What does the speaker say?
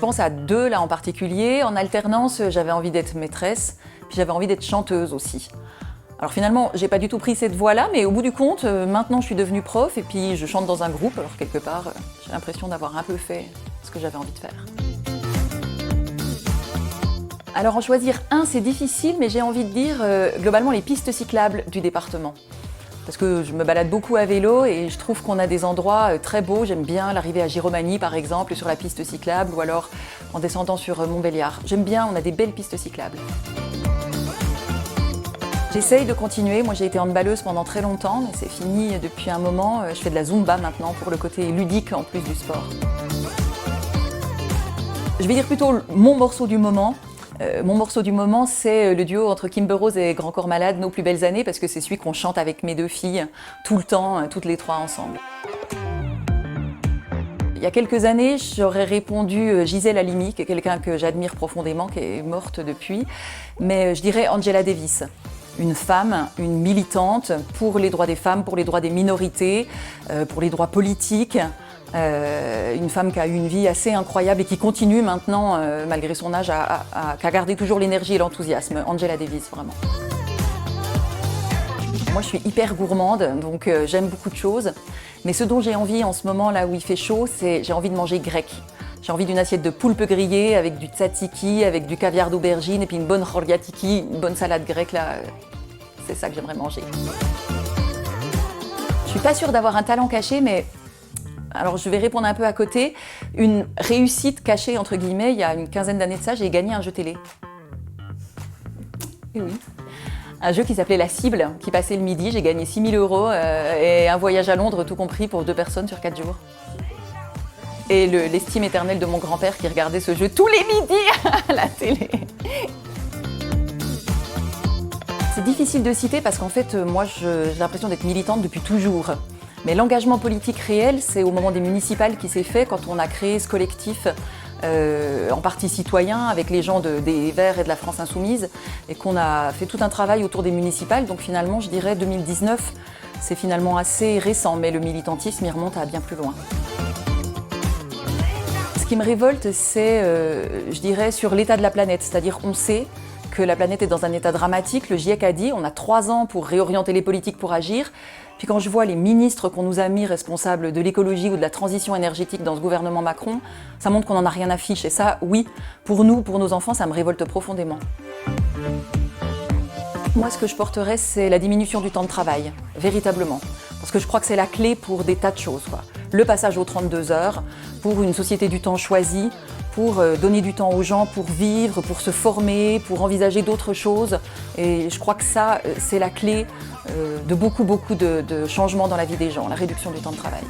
pense à deux là en particulier. En alternance, j'avais envie d'être maîtresse, puis j'avais envie d'être chanteuse aussi. Alors finalement, j'ai pas du tout pris cette voie-là, mais au bout du compte, maintenant je suis devenue prof et puis je chante dans un groupe. Alors quelque part, j'ai l'impression d'avoir un peu fait ce que j'avais envie de faire. Alors en choisir un, c'est difficile, mais j'ai envie de dire globalement les pistes cyclables du département. Parce que je me balade beaucoup à vélo et je trouve qu'on a des endroits très beaux. J'aime bien l'arrivée à Giromagny par exemple, sur la piste cyclable, ou alors en descendant sur Montbéliard. J'aime bien, on a des belles pistes cyclables. J'essaye de continuer. Moi j'ai été handballeuse pendant très longtemps, mais c'est fini depuis un moment. Je fais de la Zumba maintenant pour le côté ludique en plus du sport. Je vais dire plutôt mon morceau du moment. Mon morceau du moment, c'est le duo entre Kimber Rose et Grand Corps Malade, Nos plus belles années, parce que c'est celui qu'on chante avec mes deux filles, tout le temps, toutes les trois ensemble. Il y a quelques années, j'aurais répondu Gisèle Halimi, qui est quelqu'un que j'admire profondément, qui est morte depuis, mais je dirais Angela Davis. Une femme, une militante pour les droits des femmes, pour les droits des minorités, pour les droits politiques. Une femme qui a eu une vie assez incroyable et qui continue maintenant, malgré son âge, à garder toujours l'énergie et l'enthousiasme. Angela Davis, vraiment. Moi, je suis hyper gourmande, donc j'aime beaucoup de choses. Mais ce dont j'ai envie en ce moment, là où il fait chaud, c'est j'ai envie de manger grec. J'ai envie d'une assiette de poulpe grillé avec du tzatziki, avec du caviar d'aubergine et puis une bonne chorgatiki, une bonne salade grecque, là. C'est ça que j'aimerais manger. Je suis pas sûre d'avoir un talent caché, mais alors je vais répondre un peu à côté. Une réussite cachée, entre guillemets, il y a une quinzaine d'années de ça, j'ai gagné un jeu télé. Et oui. Un jeu qui s'appelait La Cible, qui passait le midi. J'ai gagné 6 000 € et un voyage à Londres, tout compris, pour 2 personnes sur 4 jours. Et l'estime éternelle de mon grand-père qui regardait ce jeu tous les midis à la télé. C'est difficile de citer parce qu'en fait, moi, j'ai l'impression d'être militante depuis toujours. Mais l'engagement politique réel, c'est au moment des municipales qui s'est fait quand on a créé ce collectif en partie citoyen avec les gens des Verts et de la France Insoumise et qu'on a fait tout un travail autour des municipales. Donc finalement, je dirais 2019, c'est finalement assez récent, mais le militantisme, il remonte à bien plus loin. Ce qui me révolte, c'est, je dirais, sur l'état de la planète. C'est-à-dire, on sait que la planète est dans un état dramatique. Le GIEC a dit, on a 3 ans pour réorienter les politiques pour agir. Puis quand je vois les ministres qu'on nous a mis responsables de l'écologie ou de la transition énergétique dans ce gouvernement Macron, ça montre qu'on n'en a rien à fiche. Et ça, oui, pour nous, pour nos enfants, ça me révolte profondément. Moi, ce que je porterais, c'est la diminution du temps de travail, véritablement. Parce que je crois que c'est la clé pour des tas de choses, quoi. Le passage aux 32 heures, pour une société du temps choisie, pour donner du temps aux gens, pour vivre, pour se former, pour envisager d'autres choses. Et je crois que ça, c'est la clé de beaucoup de changements dans la vie des gens, la réduction du temps de travail.